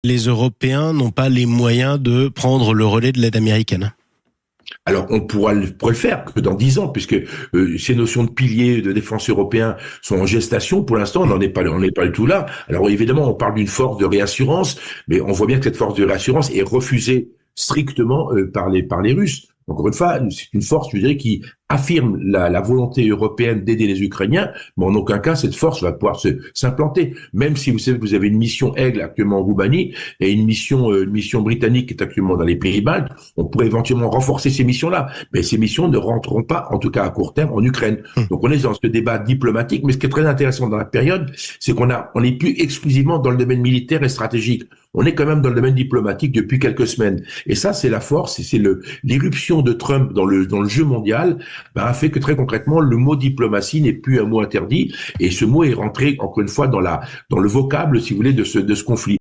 Les Européens n'ont pas les moyens de prendre le relais de l'aide américaine. Alors, pourrait le faire que dans 10 ans, puisque ces notions de piliers de défense européens sont en gestation. Pour l'instant, on n'est pas du tout là. Alors, évidemment, on parle d'une force de réassurance, mais on voit bien que cette force de réassurance est refusée strictement par les Russes. Encore une fois, c'est une force, je dirais, qui affirme la volonté européenne d'aider les Ukrainiens, mais en aucun cas cette force va pouvoir s'implanter. Même si vous savez que vous avez une mission Aigle actuellement en Roumanie et une mission britannique qui est actuellement dans les Pays-Baltes, on pourrait éventuellement renforcer ces missions-là. Mais ces missions ne rentreront pas, en tout cas à court terme, en Ukraine. Donc on est dans ce débat diplomatique, mais ce qui est très intéressant dans la période, c'est on n'est plus exclusivement dans le domaine militaire et stratégique. On est quand même dans le domaine diplomatique depuis quelques semaines. Et ça, c'est la force, et c'est l'irruption de Trump dans le jeu mondial, a fait que très concrètement, le mot diplomatie n'est plus un mot interdit, et ce mot est rentré, encore une fois, dans le vocable, si vous voulez, de ce conflit.